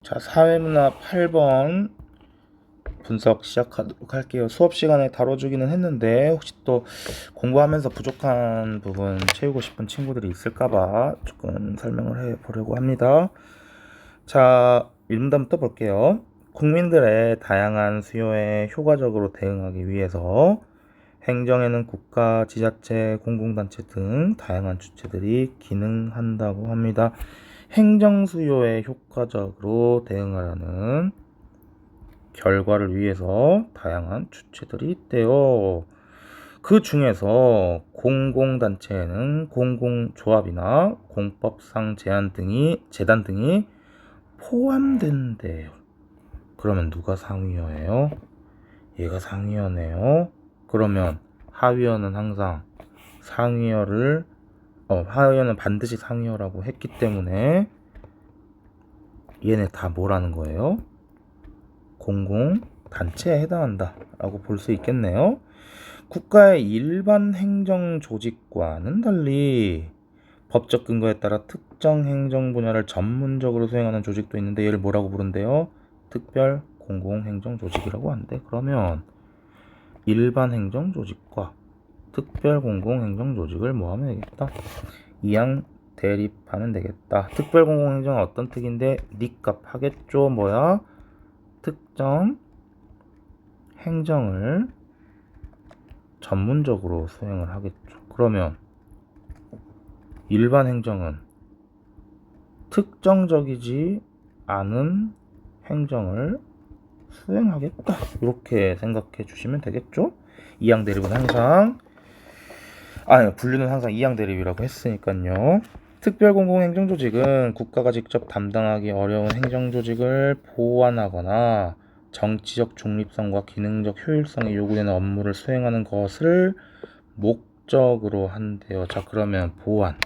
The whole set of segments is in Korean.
자, 사회문화 8번 분석 시작하도록 할게요. 수업 시간에 다뤄주기는 했는데 혹시 또 공부하면서 부족한 부분 채우고 싶은 친구들이 있을까봐 조금 설명을 해보려고 합니다. 자, 1문단부터 볼게요. 국민들의 다양한 수요에 효과적으로 대응하기 위해서 행정에는 국가, 지자체, 공공단체 등 다양한 주체들이 기능한다고 합니다. 행정 수요에 효과적으로 대응하라는 결과를 위해서 다양한 주체들이 있대요. 그 중에서 공공단체에는 공공조합이나 공법상 재단 등이 포함된대요. 그러면 누가 상위어예요? 얘가 상위어네요. 그러면 하위어는 항상 하위어는 반드시 상위어라고 했기 때문에 얘네 다 뭐라는 거예요? 공공단체에 해당한다 라고 볼 수 있겠네요. 국가의 일반 행정 조직과는 달리 법적 근거에 따라 특정 행정 분야를 전문적으로 수행하는 조직도 있는데 얘를 뭐라고 부른대요? 특별 공공행정 조직이라고 한대. 그러면 일반 행정 조직과 특별 공공행정 조직을 뭐 하면 되겠다? 이양 대립하면 되겠다. 특별 공공행정은 어떤 특인데 니값 하겠죠? 뭐야? 특정 행정을 전문적으로 수행을 하겠죠. 그러면 일반 행정은 특정적이지 않은 행정을 수행하겠다. 이렇게 생각해 주시면 되겠죠. 이양 대립은 항상 분류는 항상 이양 대립이라고 했으니까요. 특별공공행정조직은 국가가 직접 담당하기 어려운 행정조직을 보완하거나 정치적 중립성과 기능적 효율성이 요구되는 업무를 수행하는 것을 목적으로 한대요. 자, 그러면 보완,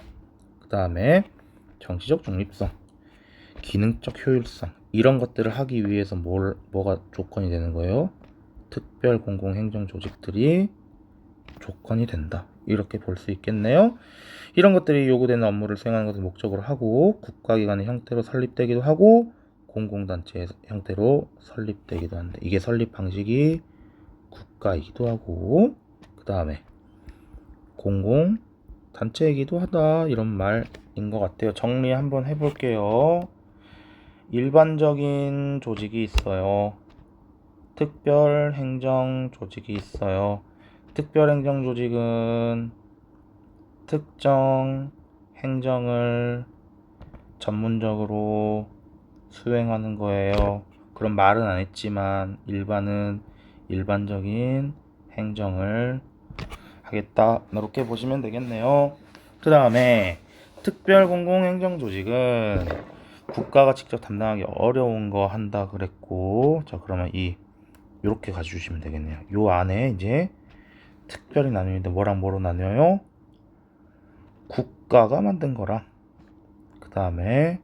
그 다음에 정치적 중립성, 기능적 효율성 이런 것들을 하기 위해서 뭐가 조건이 되는 거예요? 특별 공공행정 조직들이 조건이 된다. 이렇게 볼 수 있겠네요. 이런 것들이 요구되는 업무를 수행하는 것을 목적으로 하고 국가기관의 형태로 설립되기도 하고 공공단체의 형태로 설립되기도 한다. 이게 설립 방식이 국가이기도 하고 그 다음에 공공단체이기도 하다. 이런 말인 것 같아요. 정리 한번 해볼게요. 일반적인 조직이 있어요. 특별행정조직이 있어요. 특별행정조직은 특정 행정을 전문적으로 수행하는 거예요. 그런 말은 안 했지만 일반은 일반적인 행정을 하겠다. 이렇게 보시면 되겠네요. 그 다음에 특별공공행정조직은 국가가 직접 담당하기 어려운 거 한다 그랬고, 자 그러면 이렇게 가져주시면 되겠네요. 요 안에 이제 특별히 나누는데 뭐랑 뭐로 나뉘어요? 국가가 만든 거랑 그 다음에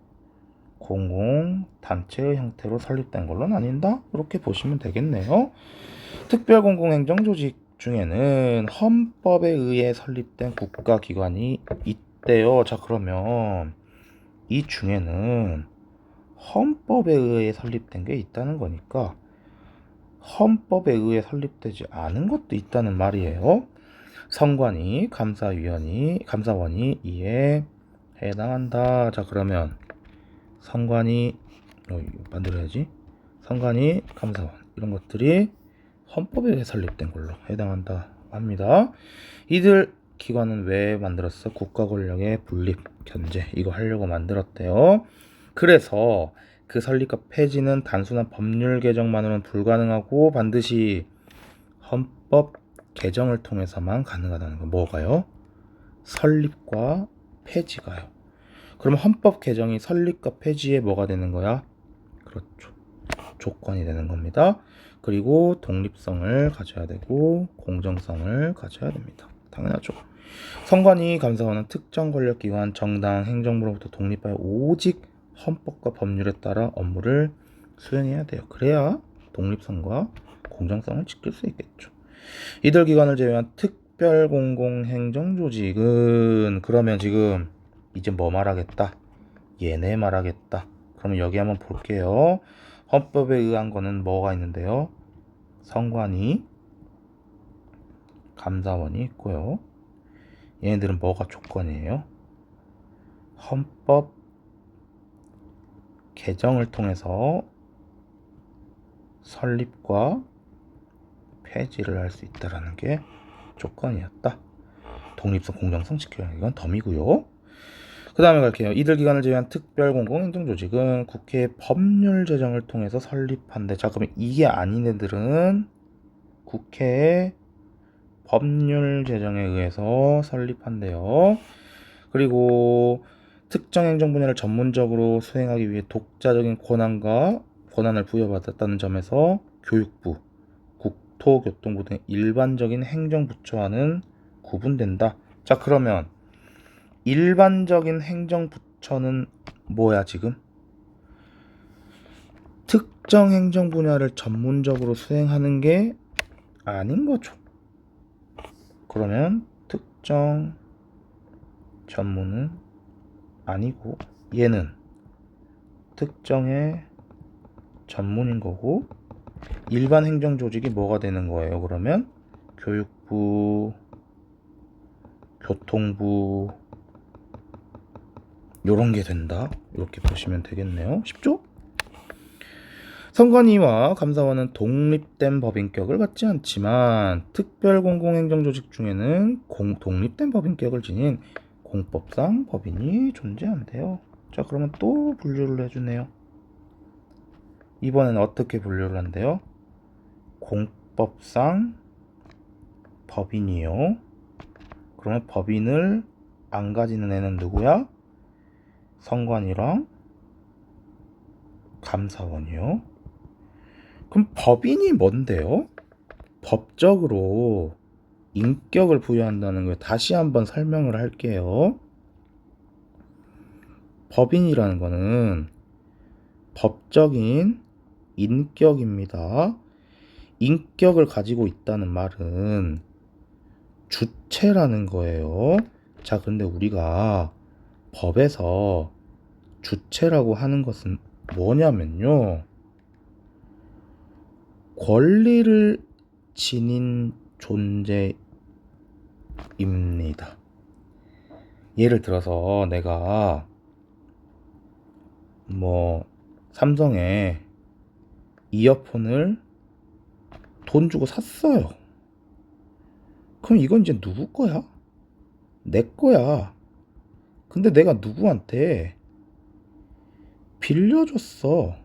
공공단체의 형태로 설립된 걸로 나뉜다? 이렇게 보시면 되겠네요. 특별공공행정조직 중에는 헌법에 의해 설립된 국가기관이 있대요. 자 그러면 이 중에는 헌법에 의해 설립된 게 있다는 거니까 헌법에 의해 설립되지 않은 것도 있다는 말이에요. 선관위, 감사원이 이에 해당한다. 자 그러면 선관위 만들어야지. 선관위, 감사원 이런 것들이 헌법에 의해 설립된 걸로 해당한다 합니다. 이들 기관은 왜 만들었어? 국가 권력의 분립, 견제 이거 하려고 만들었대요. 그래서 그 설립과 폐지는 단순한 법률 개정만으로는 불가능하고 반드시 헌법 개정을 통해서만 가능하다는 거. 뭐가요? 설립과 폐지가요. 그럼 헌법 개정이 설립과 폐지에 뭐가 되는 거야? 그렇죠. 조건이 되는 겁니다. 그리고 독립성을 가져야 되고 공정성을 가져야 됩니다. 당연하죠. 선관위, 감사원은 특정 권력기관, 정당, 행정부로부터 독립하여 오직 헌법과 법률에 따라 업무를 수행해야 돼요. 그래야 독립성과 공정성을 지킬 수 있겠죠. 이들 기관을 제외한 특별공공행정조직은 그러면 지금 이제 뭐 말하겠다? 얘네 말하겠다. 그러면 여기 한번 볼게요. 헌법에 의한 거는 뭐가 있는데요? 선관위, 감사원이 있고요. 얘네들은 뭐가 조건이에요? 헌법 개정을 통해서 설립과 폐지를 할 수 있다라는 게 조건이었다. 독립성, 공정성 지켜야 이건 덤이고요. 그 다음에 갈게요. 이들 기관을 제외한 특별 공공행정조직은 국회 법률 제정을 통해서 설립한대. 자, 그러면 이게 아닌 애들은 국회의 법률 제정에 의해서 설립한대요. 그리고 특정 행정 분야를 전문적으로 수행하기 위해 독자적인 권한을 부여받았다는 점에서 교육부, 국토교통부 등 일반적인 행정부처와는 구분된다. 자, 그러면 일반적인 행정부처는 뭐야 지금? 특정 행정 분야를 전문적으로 수행하는 게 아닌 거죠. 그러면 특정 전문은 아니고 얘는 특정의 전문인 거고 일반 행정 조직이 뭐가 되는 거예요? 그러면 교육부, 교통부 요런 게 된다. 이렇게 보시면 되겠네요. 쉽죠? 선관위와 감사원은 독립된 법인격을 갖지 않지만 특별공공행정조직 중에는 독립된 법인격을 지닌 공법상 법인이 존재한대요. 자, 그러면 또 분류를 해주네요. 이번에는 어떻게 분류를 한대요? 공법상 법인이요. 그러면 법인을 안 가지는 애는 누구야? 선관위랑 감사원이요. 그럼 법인이 뭔데요? 법적으로 인격을 부여한다는 걸 다시 한번 설명을 할게요. 법인이라는 거는 법적인 인격입니다. 인격을 가지고 있다는 말은 주체라는 거예요. 자, 근데 우리가 법에서 주체라고 하는 것은 뭐냐면요. 권리를 지닌 존재입니다. 예를 들어서 내가 삼성에 이어폰을 돈 주고 샀어요. 그럼 이건 이제 누구 거야? 내 거야. 근데 내가 누구한테 빌려줬어.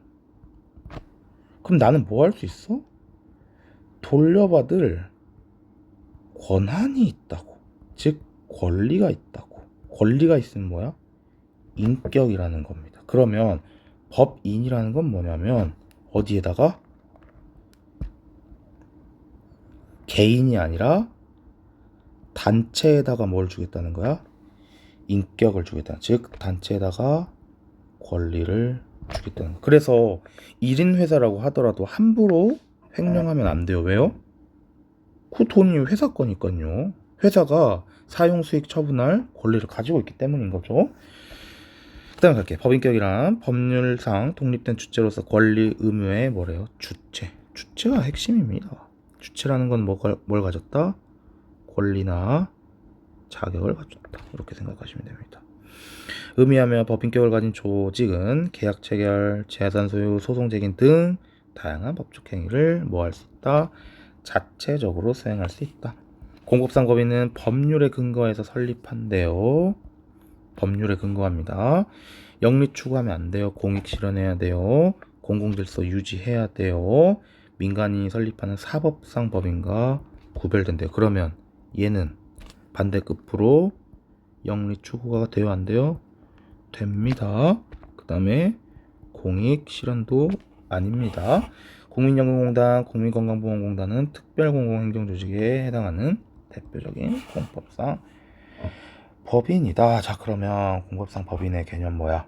그럼 나는 뭐 할 수 있어? 돌려받을 권한이 있다고. 즉 권리가 있다고. 권리가 있으면 뭐야? 인격이라는 겁니다. 그러면 법인이라는 건 뭐냐면 어디에다가 개인이 아니라 단체에다가 뭘 주겠다는 거야? 인격을 주겠다. 즉 단체에다가 권리를 주겠다는 거야. 그래서 1인 회사라고 하더라도 함부로 횡령하면 안 돼요. 왜요? 그 돈이 회사 거니까요. 회사가 사용 수익 처분할 권리를 가지고 있기 때문인 거죠. 그 다음에 갈게요. 법인격이란 법률상 독립된 주체로서 권리, 의무의 뭐래요? 주체가 핵심입니다. 주체라는 건 뭘 가졌다? 권리나 자격을 가졌다. 이렇게 생각하시면 됩니다. 의미하며 법인격을 가진 조직은 계약 체결, 재산 소유, 소송 제기 등 다양한 법적 행위를 할 수 있다? 자체적으로 수행할 수 있다. 공법상 법인은 법률에 근거해서 설립한대요. 법률에 근거합니다. 영리 추구하면 안 돼요. 공익 실현해야 돼요. 공공질서 유지해야 돼요. 민간인이 설립하는 사법상 법인과 구별된대요. 그러면 얘는 반대급부로 영리 추구가 돼요, 안 돼요? 됩니다. 그 다음에 공익 실현도 아닙니다. 국민연금공단, 국민건강보험공단은 특별공공행정조직에 해당하는 대표적인 공법상 법인이다. 자, 그러면 공법상 법인의 개념 뭐야?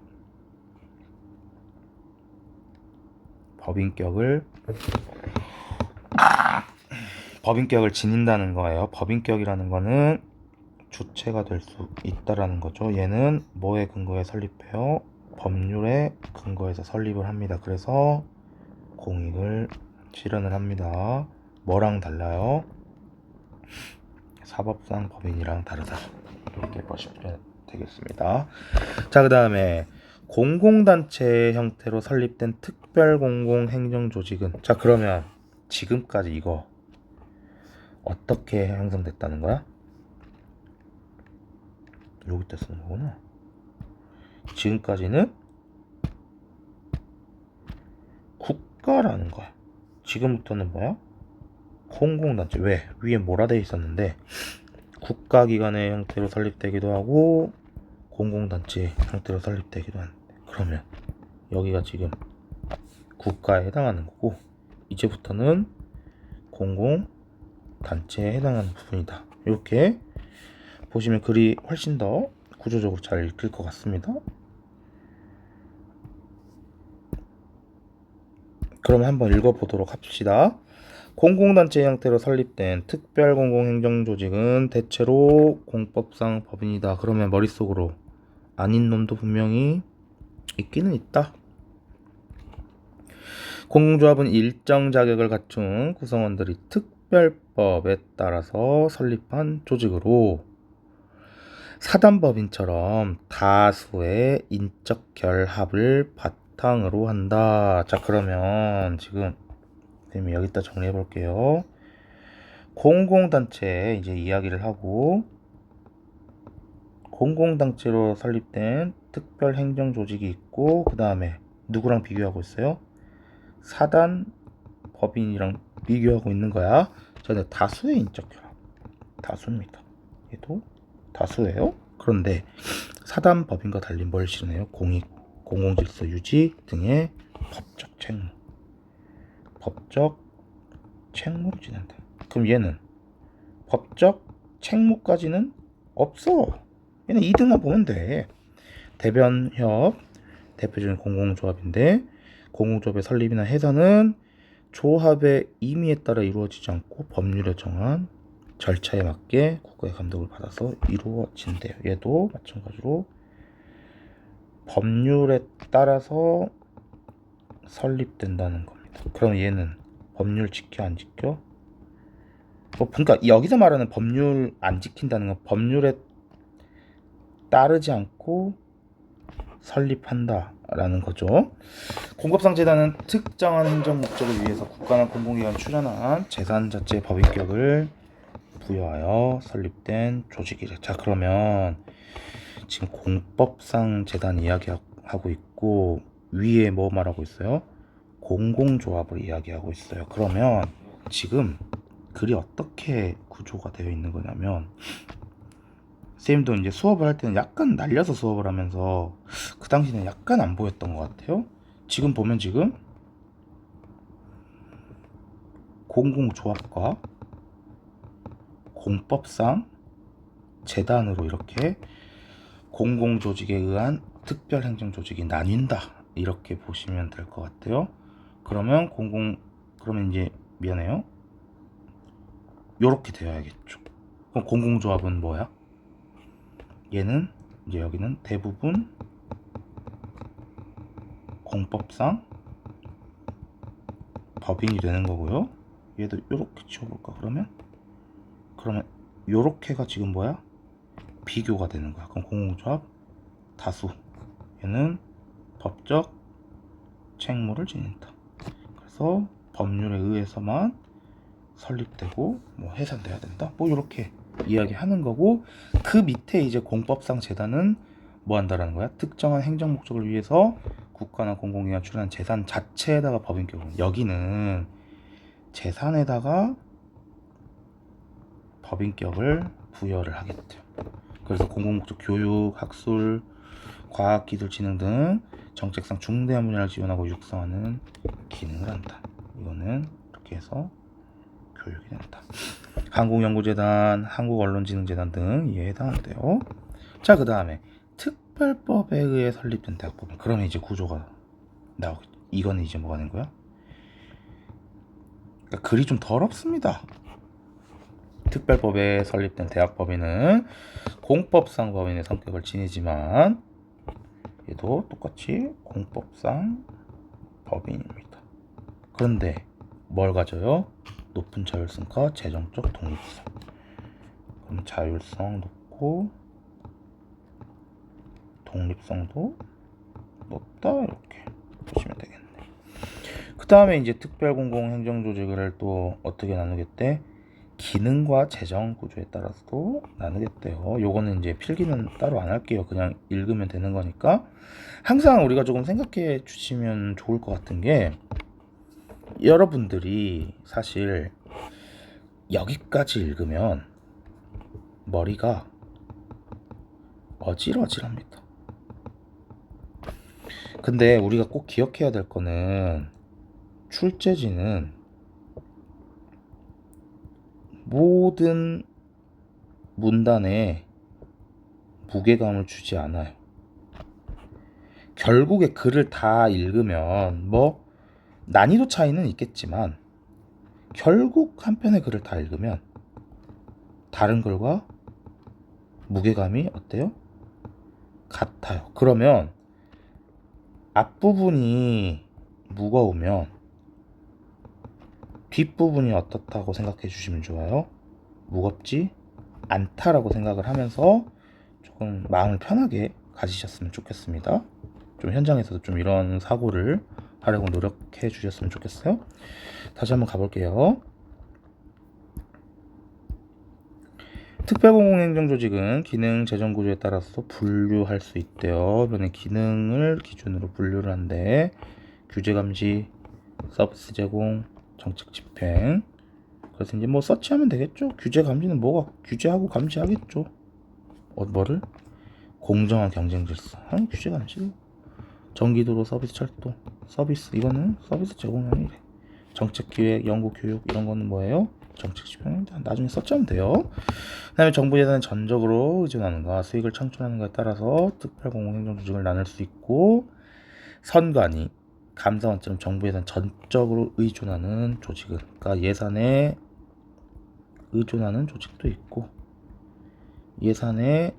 법인격을 지닌다는 거예요. 법인격이라는 거는 주체가 될 수 있다라는 거죠. 얘는 뭐에 근거해 설립해요? 법률에 근거해서 설립을 합니다. 그래서 공익을 실현을 합니다. 뭐랑 달라요? 사법상 법인이랑 다르다. 이렇게 보시면 되겠습니다. 자, 그 다음에 공공단체 형태로 설립된 특별공공행정조직은, 자 그러면 지금까지 이거 어떻게 형성됐다는 거야? 여기다 쓰는 거구나. 지금까지는 국가라는 거야. 지금부터는 뭐야? 공공단체. 왜? 위에 뭐라 돼 있었는데 국가기관의 형태로 설립되기도 하고 공공단체 형태로 설립되기도 하는데, 그러면 여기가 지금 국가에 해당하는 거고 이제부터는 공공단체에 해당하는 부분이다. 이렇게 보시면 글이 훨씬 더 구조적으로 잘 읽힐 것 같습니다. 그럼 한번 읽어보도록 합시다. 공공단체 형태로 설립된 특별공공행정조직은 대체로 공법상 법인이다. 그러면 머릿속으로 아닌 놈도 분명히 있기는 있다. 공공조합은 일정 자격을 갖춘 구성원들이 특별법에 따라서 설립한 조직으로 사단법인처럼 다수의 인적 결합을 바탕으로 한다. 자, 그러면 지금 선생님이 여기다 정리해 볼게요. 공공단체 이제 이야기를 하고, 공공단체로 설립된 특별행정조직이 있고, 그 다음에 누구랑 비교하고 있어요? 사단법인이랑 비교하고 있는 거야. 자, 다수의 인적 결합, 다수입니다. 얘도 다수예요. 그런데 사단법인과 달리 뭘 실현해요? 공익, 공공질서 유지 등의 법적 책무를 지낸다. 그럼 얘는 법적 책무까지는 없어. 얘는 2등만 보면 돼. 대변협 대표적인 공공조합인데, 공공조합의 설립이나 해산은 조합의 임의에 따라 이루어지지 않고 법률에 정한 절차에 맞게 국가의 감독을 받아서 이루어진대요. 얘도 마찬가지로 법률에 따라서 설립된다는 겁니다. 그럼 얘는 법률 지켜 안 지켜? 그러니까 여기서 말하는 법률 안 지킨다는 건 법률에 따르지 않고 설립한다 라는 거죠. 공급상 재단은 특정한 행정 목적을 위해서 국가나 공공기관 출연한 재산 자체의 법인격을 부여하여 설립된 조직이래. 자, 그러면 지금 공법상 재단 이야기하고 있고 위에 뭐 말하고 있어요? 공공조합을 이야기하고 있어요. 그러면 지금 글이 어떻게 구조가 되어 있는 거냐면, 쌤도 이제 수업을 할 때는 약간 날려서 수업을 하면서 그 당시에는 약간 안 보였던 것 같아요. 지금 보면 지금 공공조합과 공법상 재단으로 이렇게 공공조직에 의한 특별행정조직이 나뉜다, 이렇게 보시면 될 것 같아요. 그러면 그러면 이제 미안해요, 요렇게 되어야겠죠. 그럼 공공조합은 뭐야? 얘는 이제 여기는 대부분 공법상 법인이 되는 거고요. 얘도 요렇게 지워볼까? 그러면 요렇게가 지금 뭐야? 비교가 되는 거야. 그럼 공공조합 다수, 얘는 법적 책무를 지닌다. 그래서 법률에 의해서만 설립되고 뭐 해산돼야 된다, 뭐 이렇게 이야기하는 거고, 그 밑에 이제 공법상 재단은 뭐 한다라는 거야? 특정한 행정 목적을 위해서 국가나 공공기관 출연한 재산 자체에다가 법인격을, 여기는 재산에다가 법인격을 부여를 하겠죠. 그래서 공공목적 교육, 학술, 과학기술진흥 등 정책상 중대한 분야를 지원하고 육성하는 기능을 한다. 이거는 이렇게 해서 교육이 된다. 한국연구재단, 한국언론진흥재단 등 이에 해당한대요. 자, 그 다음에 특별법에 의해 설립된 대학법인. 그러면 이제 구조가 나오겠죠. 이거는 이제 뭐가 된 거야? 그러니까 글이 좀 더럽습니다. 특별법에 설립된 대학법인은 공법상 법인의 성격을 지니지만 얘도 똑같이 공법상 법인입니다. 그런데 뭘 가져요? 높은 자율성과 재정적 독립성. 그럼 자율성 높고 독립성도 높다, 이렇게 보시면 되겠네. 그 다음에 이제 특별공공행정조직을 또 어떻게 나누겠대? 기능과 재정 구조에 따라서도 나누겠대요. 요거는 이제 필기는 따로 안 할게요. 그냥 읽으면 되는 거니까. 항상 우리가 조금 생각해 주시면 좋을 것 같은 게, 여러분들이 사실 여기까지 읽으면 머리가 어질어질합니다. 근데 우리가 꼭 기억해야 될 거는, 출제지는 모든 문단에 무게감을 주지 않아요. 결국에 글을 다 읽으면 뭐 난이도 차이는 있겠지만, 결국 한 편의 글을 다 읽으면 다른 글과 무게감이 어때요? 같아요. 그러면 앞부분이 무거우면 뒷부분이 어떻다고 생각해 주시면 좋아요? 무겁지 않다라고 생각을 하면서 조금 마음을 편하게 가지셨으면 좋겠습니다. 좀 현장에서도 좀 이런 사고를 하려고 노력해 주셨으면 좋겠어요. 다시 한번 가볼게요. 특별공공행정조직은 기능 재정 구조에 따라서 분류할 수 있대요. 이번에 기능을 기준으로 분류를 한데, 규제 감시, 서비스 제공, 정책 집행. 그래서 이제 뭐 서치하면 되겠죠. 규제 감시는 뭐가 규제하고 감시하겠죠. 뭐를? 공정한 경쟁 질서. 규제 감시. 전기도로, 서비스 철도, 서비스, 이거는 서비스 제공량이래. 정책 기획, 연구 교육, 이런 거는 뭐예요? 정책 집행. 나중에 서치하면 돼요. 그 다음에 정부 예산은 전적으로 의존하는가, 수익을 창출하는가에 따라서 특별공공행정조직을 나눌 수 있고, 선관위, 감사원처럼 정부 예산 전적으로 의존하는 조직은, 그러니까 예산에 의존하는 조직도 있고 예산에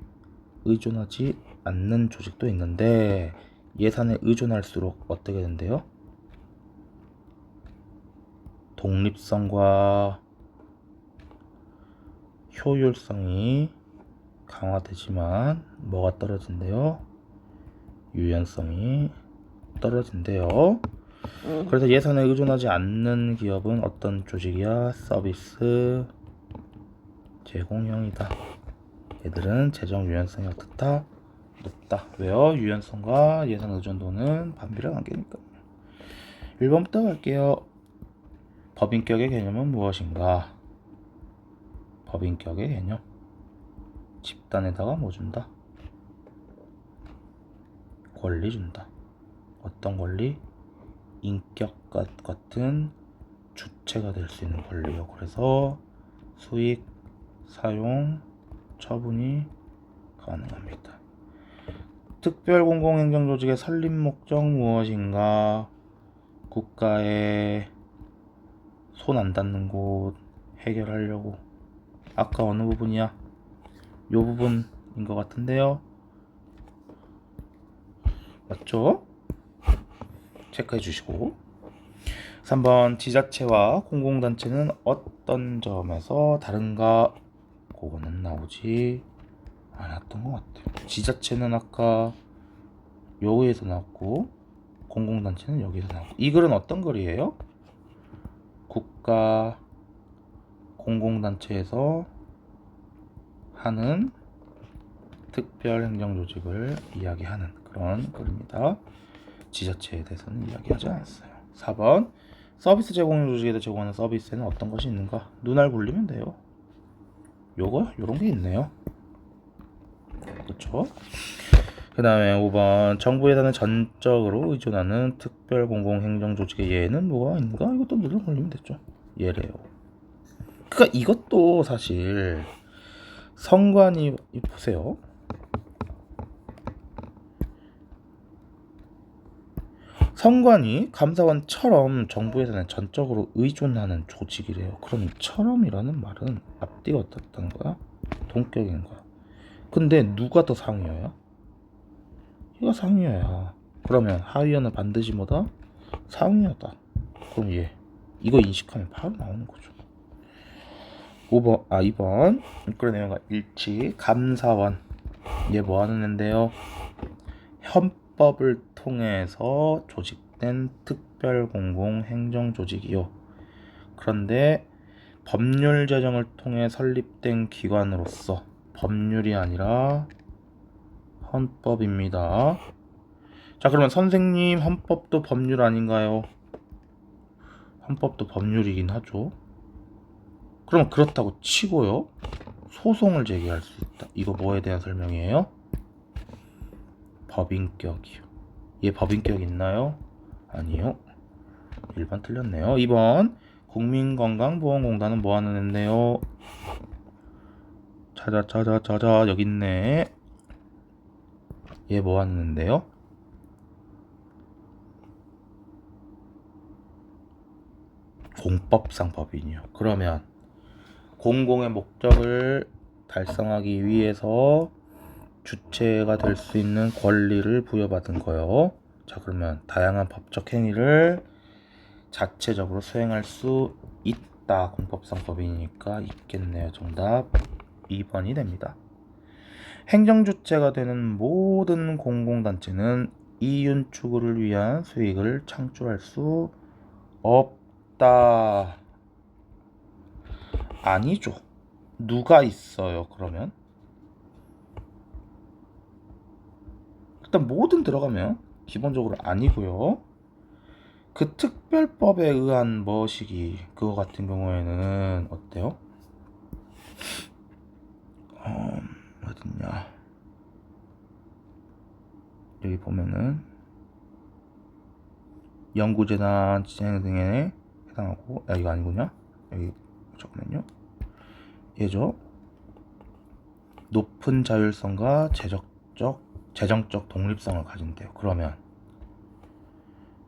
의존하지 않는 조직도 있는데, 예산에 의존할수록 어떻게 된대요? 독립성과 효율성이 강화되지만 뭐가 떨어진대요? 유연성이 떨어진대요. 그래서 예산에 의존하지 않는 기업은 어떤 조직이야? 서비스 제공형이다. 얘들은 재정 유연성이 어떻다? 높다. 왜요? 유연성과 예산 의존도는 반비례 관계니까. 1번부터 갈게요. 법인격의 개념은 무엇인가? 법인격의 개념. 집단에다가 뭐 준다? 권리 준다. 어떤 권리? 인격 같은 주체가 될 수 있는 권리요. 그래서 수익, 사용, 처분이 가능합니다. 특별공공행정조직의 설립 목적 무엇인가? 국가에 손 안 닿는 곳 해결하려고. 아까 어느 부분이야? 요 부분인 것 같은데요. 맞죠? 체크해 주시고. 3번 지자체와 공공단체는 어떤 점에서 다른가? 그거는 나오지 않았던 것 같아요. 지자체는 아까 여기에서 나왔고, 공공단체는 여기에서 나왔고. 이 글은 어떤 글이에요? 국가 공공단체에서 하는 특별행정조직을 이야기하는 그런 글입니다. 지자체에 대해서는 이야기하지 않았어요. 4번 서비스 제공조직에서 제공하는 서비스에는 어떤 것이 있는가? 눈알 굴리면 돼요. 요런 게 있네요. 그렇죠? 그 다음에 5번 정부 예산을 전적으로 의존하는 특별공공행정조직의 예는 뭐가 있는가? 이것도 눈을 굴리면 됐죠. 예래요. 그러니까 이것도 사실 선관위 보세요. 선관위, 감사원처럼 정부 예산에 전적으로 의존하는 조직이래요. 그럼 처럼이라는 말은 앞뒤가 어떻다는 거야? 동격인 거야. 근데 누가 더 상위어야? 얘가 상위어야. 그러면 하위어는 반드시 뭐다? 상위어다. 그럼 얘 이거 인식하면 바로 나오는 거죠. 2번 그런 내용과 일치. 감사원 얘 뭐 하는 앤데요? 헌법을 통해서 조직된 특별공공행정조직이요. 그런데 법률 제정을 통해 설립된 기관으로서 법률이 아니라 헌법입니다. 자, 그러면 선생님 헌법도 법률 아닌가요? 헌법도 법률이긴 하죠. 그럼 그렇다고 치고요, 소송을 제기할 수 있다. 이거 뭐에 대한 설명이에요? 법인격이요. 얘 법인격 있나요? 아니요. 1번 틀렸네요. 2번 국민건강보험공단은 뭐 하는 앤데요? 찾아 여기 있네. 얘 뭐 하는 앤데요? 공법상 법인이요. 그러면 공공의 목적을 달성하기 위해서 주체가 될 수 있는 권리를 부여받은 거요. 자, 그러면 다양한 법적 행위를 자체적으로 수행할 수 있다. 공법상 법인이니까 있겠네요. 정답 2번이 됩니다. 행정주체가 되는 모든 공공단체는 이윤 추구를 위한 수익을 창출할 수 없다. 아니죠. 누가 있어요? 그러면 일단 모든 들어가면 기본적으로 아니고요. 그 특별법에 의한 뭐시기 그거 같은 경우에는 어때요? 어딨냐, 여기 보면은 연구재단 진행 등에 해당하고, 이거 아니구나. 여기 잠깐만요. 얘죠. 높은 자율성과 재정적 독립성을 가진대요. 그러면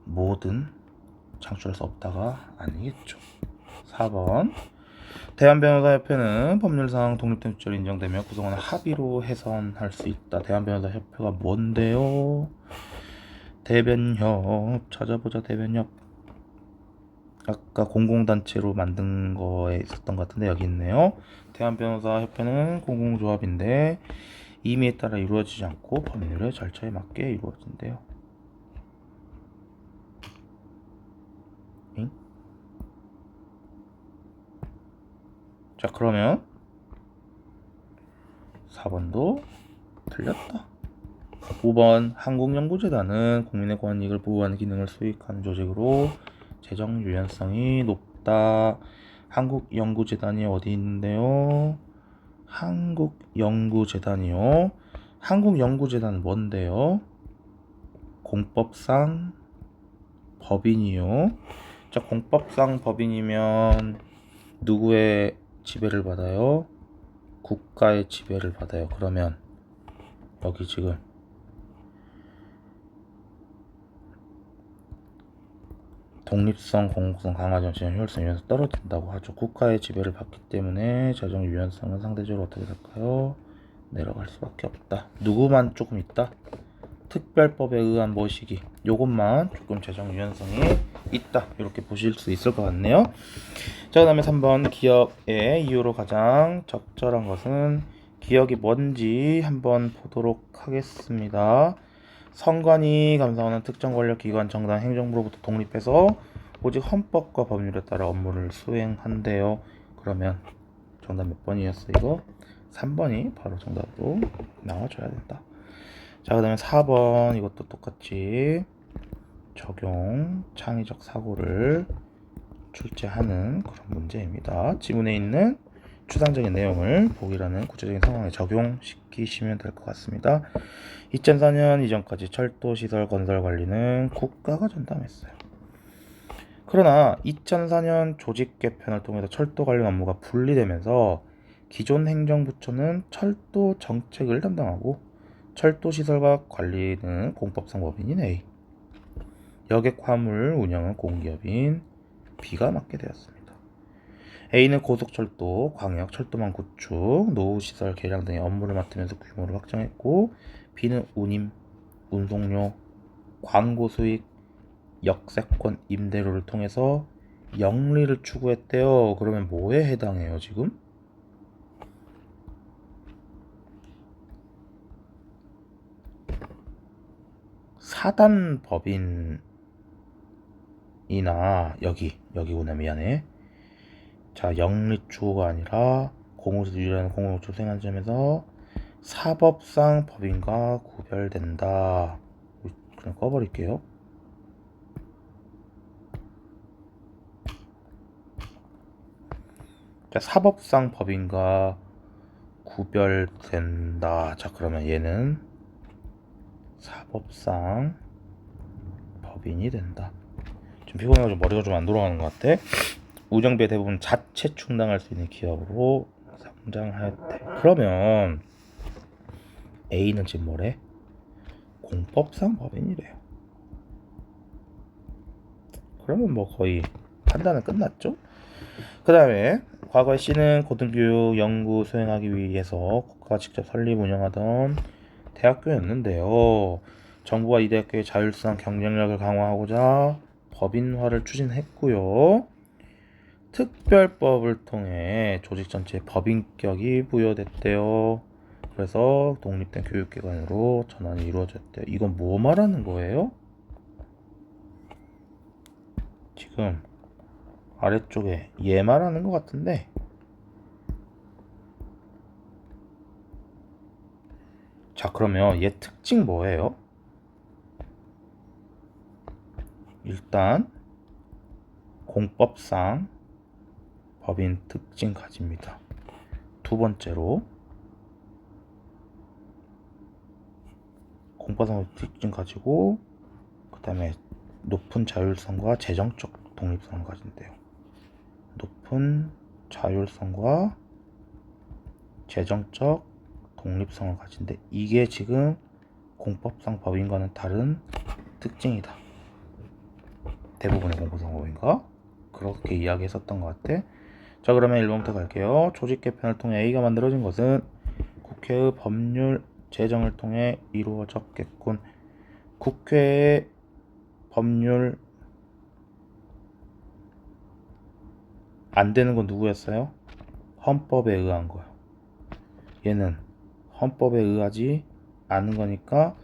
뭐든 창출할 수 없다가 아니겠죠. 4번 대한변호사협회는 법률상 독립된 주체로 인정되며 구성원을 합의로 해산할 수 있다. 대한변호사협회가 뭔데요? 대변협 찾아보자. 대변협 아까 공공단체로 만든 거에 있었던 것 같은데 여기 있네요. 대한변호사협회는 공공조합인데 임의에 따라 이루어지지 않고 법률의 절차에 맞게 이루어진대요. 응? 자, 그러면 4번도 틀렸다. 5번 한국연구재단은 국민의 권익을 보호하는 기능을 수행하는 조직으로 재정 유연성이 높다. 한국연구재단이 어디 있는데요? 한국연구재단이요. 한국연구재단은 뭔데요? 공법상 법인이요. 자, 공법상 법인이면 누구의 지배를 받아요? 국가의 지배를 받아요. 그러면 여기 지금 독립성, 공공성, 강화적 재정 효율성, 유연성 떨어진다고 하죠. 국가의 지배를 받기 때문에 재정 유연성은 상대적으로 어떻게 될까요? 내려갈 수밖에 없다. 누구만 조금 있다? 특별법에 의한 모시기, 요것만 조금 재정 유연성이 있다. 이렇게 보실 수 있을 것 같네요. 자, 그 다음에 3번 기억의 이유로 가장 적절한 것은, 기억이 뭔지 한번 보도록 하겠습니다. 선관위 감사원은 특정 권력 기관, 정당, 행정부로부터 독립해서 오직 헌법과 법률에 따라 업무를 수행한대요. 그러면 정답 몇 번이었어 이거? 3번이 바로 정답으로 나와줘야 된다. 자, 그 다음에 4번 이것도 똑같이 적용 창의적 사고를 출제하는 그런 문제입니다. 지문에 있는 추상적인 내용을 보기라는 구체적인 상황에 적용시키시면 될 것 같습니다. 2004년 이전까지 철도시설 건설 관리는 국가가 전담했어요. 그러나 2004년 조직 개편을 통해서 철도 관련 업무가 분리되면서 기존 행정부처는 철도 정책을 담당하고 철도시설과 관리는 공법상 법인인 A, 여객 화물 운영은 공기업인 B가 맡게 되었습니다. A는 고속철도, 광역, 철도망 구축, 노후시설 개량 등의 업무를 맡으면서 규모를 확장했고, B는 운임, 운송료, 광고 수익, 역세권 임대료를 통해서 영리를 추구했대요. 그러면 뭐에 해당해요, 지금? 사단법인이나 여기구나, 미안해. 자, 영리 추구가 아니라 공무에서 유일한 공공요청 수행한 점에서 사법상 법인과 구별된다. 그냥 꺼버릴게요. 자, 사법상 법인과 구별된다. 자, 그러면 얘는 사법상 법인이 된다. 좀 피곤해서 좀 머리가 좀 안 돌아가는 것 같아. 우정비에 대부분 자체 충당할 수 있는 기업으로 성장하였대. 그러면 A는 지금 뭐래? 공법상 법인이래요. 그러면 뭐 거의 판단은 끝났죠? 그 다음에 과거에 C는 고등교육 연구 수행하기 위해서 국가가 직접 설립 운영하던 대학교였는데요. 정부가 이 대학교의 자율성 경쟁력을 강화하고자 법인화를 추진했고요. 특별법을 통해 조직 전체에 법인격이 부여됐대요. 그래서 독립된 교육기관으로 전환이 이루어졌대요. 이건 뭐 말하는 거예요? 지금 아래쪽에 얘 말하는 것 같은데, 자, 그러면 얘 특징 뭐예요? 일단 공법상 법인 특징 가집니다. 두 번째로 공법상 특징 가지고 그 다음에 높은 자율성과 재정적 독립성을 가진대요. 높은 자율성과 재정적 독립성을 가진대. 이게 지금 공법상 법인과는 다른 특징이다. 대부분의 공법상 법인과 그렇게 이야기했었던 것 같아. 자, 그러면 1번부터 갈게요. 조직 개편을 통해 A가 만들어진 것은 국회의 법률 제정을 통해 이루어졌겠군. 국회의 법률 안 되는 건 누구였어요? 헌법에 의한 거야. 얘는 헌법에 의하지 않은 거니까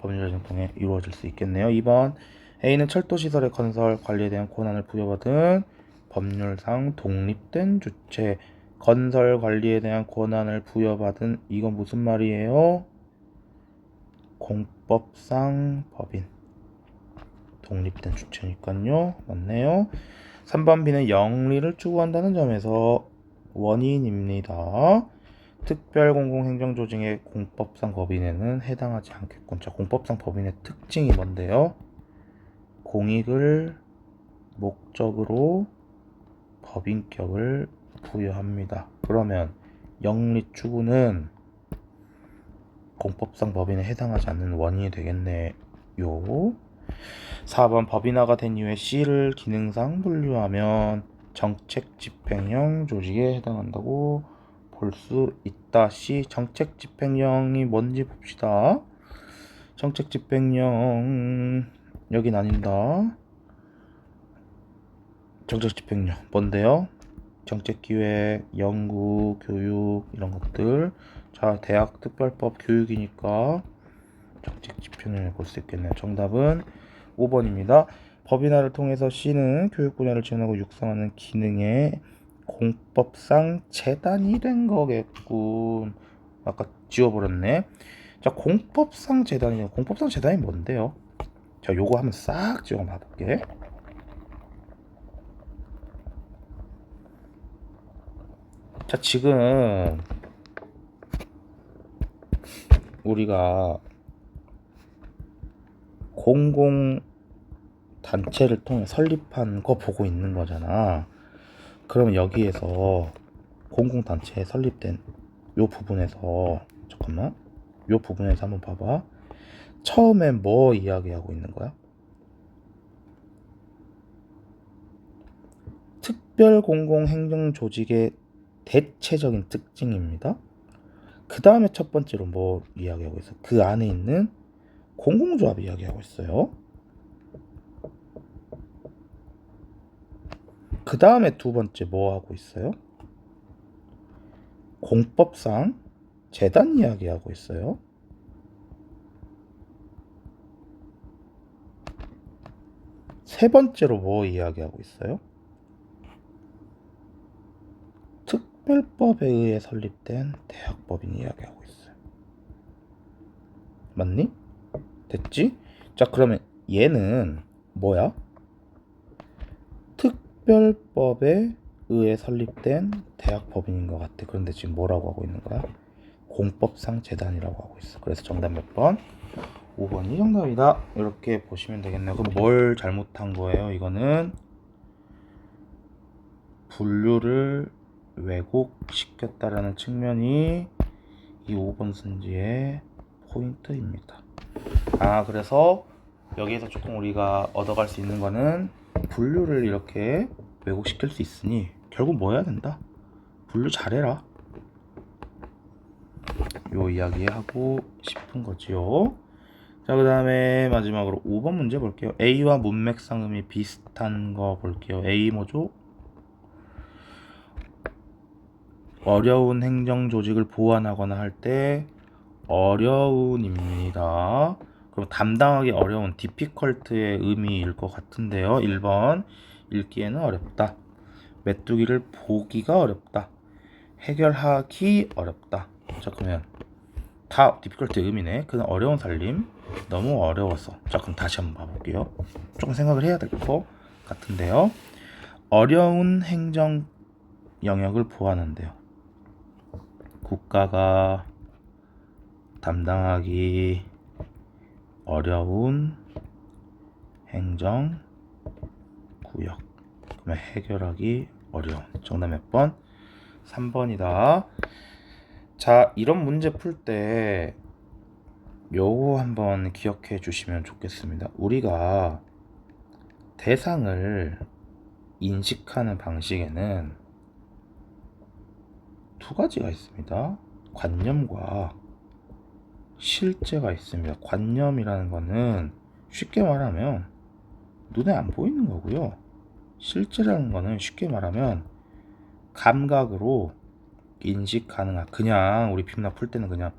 법률 제정 통해 이루어질 수 있겠네요. 2번 A는 철도시설의 건설 관리에 대한 권한을 부여받은 법률상 독립된 주체. 건설 관리에 대한 권한을 부여받은, 이건 무슨 말이에요? 공법상 법인, 독립된 주체니까요. 맞네요. 3번 B는 영리를 추구한다는 점에서 원인입니다. 특별공공행정조직의 공법상 법인에는 해당하지 않겠군. 자, 공법상 법인의 특징이 뭔데요? 공익을 목적으로 법인격을 부여합니다. 그러면 영리 추구는 공법상 법인에 해당하지 않는 원인이 되겠네요. 4번 법인화가 된 이후에 C를 기능상 분류하면 정책 집행형 조직에 해당한다고 볼 수 있다. C 정책 집행형이 뭔지 봅시다. 정책 집행형 여긴 아닌다. 정책 집행령 뭔데요? 정책기획, 연구, 교육 이런 것들. 자, 대학 특별법 교육이니까 정책 집행령을 볼 수 있겠네요. 정답은 5번입니다. 법인화를 통해서 C는 교육 분야를 지원하고 육성하는 기능의 공법상 재단이 된 거겠군. 아까 지워버렸네. 자, 공법상 재단이 뭔데요? 자, 요거 한번 싹 지워 봐볼게. 자, 지금 우리가 공공단체를 통해 설립한 거 보고 있는 거잖아. 그러면 여기에서 공공단체에 설립된 요 부분에서, 잠깐만, 요 부분에서 한번 봐봐. 처음에 뭐 이야기하고 있는 거야? 특별공공행정조직의 대체적인 특징입니다. 그 다음에 첫 번째로 뭐 이야기하고 있어? 그 안에 있는 공공조합 이야기하고 있어요. 그 다음에 두 번째 뭐 하고 있어요? 공법상 재단 이야기하고 있어요. 세 번째로 뭐 이야기하고 있어요? 특별법에 의해 설립된 대학법인 이야기하고 있어요. 맞니? 됐지? 자, 그러면 얘는 뭐야? 특별법에 의해 설립된 대학법인인 것 같아. 그런데 지금 뭐라고 하고 있는 거야? 공법상 재단이라고 하고 있어. 그래서 정답 몇 번? 5번이 정답이다. 이렇게 보시면 되겠네요. 그럼 뭘 잘못한 거예요? 이거는 분류를 왜곡시켰다라는 측면이 이 5번 순지의 포인트입니다. 그래서 여기에서 조금 우리가 얻어갈 수 있는 거는 분류를 이렇게 왜곡시킬 수 있으니 결국 뭐 해야 된다? 분류 잘해라. 요 이야기 하고 싶은 거지요. 자, 그 다음에 마지막으로 5번 문제 볼게요. A와 문맥상음이 비슷한 거 볼게요. A 뭐죠? 어려운 행정 조직을 보완하거나 할 때 어려운입니다. 그럼 담당하기 어려운 difficult의 의미일 것 같은데요. 1번 읽기에는 어렵다. 메뚜기를 보기가 어렵다. 해결하기 어렵다. 자, 그러면 다 difficult의 의미네. 그는 어려운 살림, 너무 어려워서. 자, 그럼 다시 한번 봐볼게요. 조금 생각을 해야 될 것 같은데요. 어려운 행정 영역을 보완한대요. 국가가 담당하기 어려운 행정 구역. 그러면 해결하기 어려운. 정답 몇 번? 3번이다. 자, 이런 문제 풀 때 요거 한번 기억해 주시면 좋겠습니다. 우리가 대상을 인식하는 방식에는 두 가지가 있습니다. 관념과 실제가 있습니다. 관념이라는 거는 쉽게 말하면 눈에 안 보이는 거고요. 실제라는 거는 쉽게 말하면 감각으로 인식 가능한, 그냥 우리 비문학 풀 때는 그냥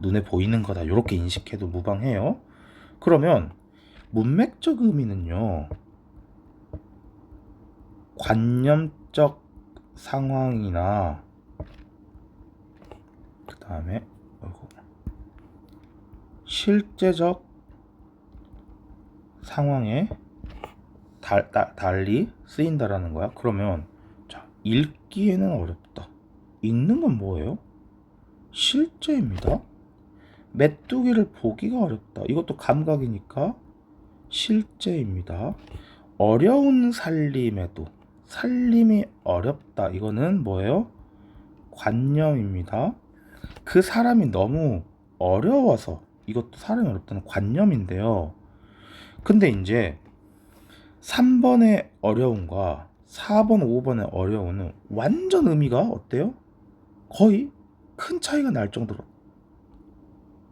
눈에 보이는 거다 이렇게 인식해도 무방해요. 그러면 문맥적 의미는요, 관념적 상황이나 그 다음에 실제적 상황에 달리 쓰인다라는 거야. 그러면 자, 읽기에는 어렵다. 읽는 건 뭐예요? 실제입니다. 메뚜기를 보기가 어렵다. 이것도 감각이니까 실제입니다. 어려운 살림에도 살림이 어렵다. 이거는 뭐예요? 관념입니다. 그 사람이 너무 어려워서 이것도 사람이 어렵다는 관념인데요. 근데 이제 3번의 어려움과 4번, 5번의 어려움은 완전 의미가 어때요? 거의 큰 차이가 날 정도로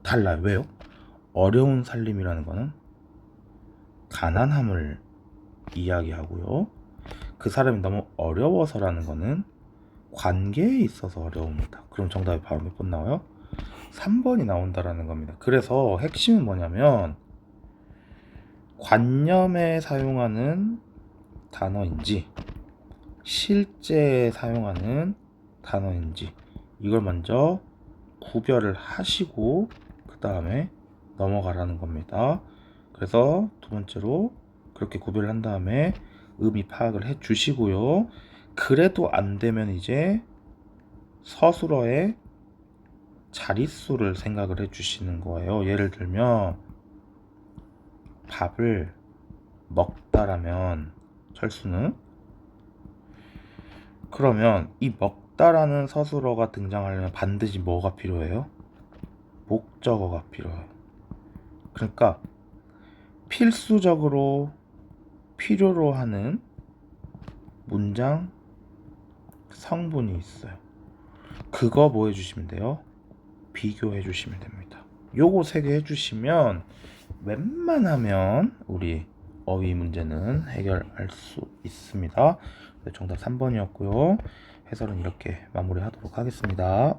달라요. 왜요? 어려운 살림이라는 거는 가난함을 이야기하고요. 그 사람이 너무 어려워서라는 거는 관계에 있어서 어려움이다. 그럼 정답이 바로 몇 번 나와요? 3번이 나온다라는 겁니다. 그래서 핵심은 뭐냐면 관념에 사용하는 단어인지 실제에 사용하는 단어인지 이걸 먼저 구별을 하시고 그 다음에 넘어가라는 겁니다. 그래서 두 번째로 그렇게 구별을 한 다음에 의미 파악을 해 주시고요. 그래도 안 되면 이제 서술어의 자릿수를 생각을 해 주시는 거예요. 예를 들면 밥을 먹다라면 철수는, 그러면 이 먹다라는 서술어가 등장하려면 반드시 뭐가 필요해요? 목적어가 필요해요. 그러니까 필수적으로 필요로 하는 문장 성분이 있어요. 그거 뭐 해주시면 돼요? 비교해 주시면 됩니다. 요거 3개 해주시면 웬만하면 우리 어휘 문제는 해결할 수 있습니다. 정답 3번이었고요. 해설은 이렇게 마무리하도록 하겠습니다.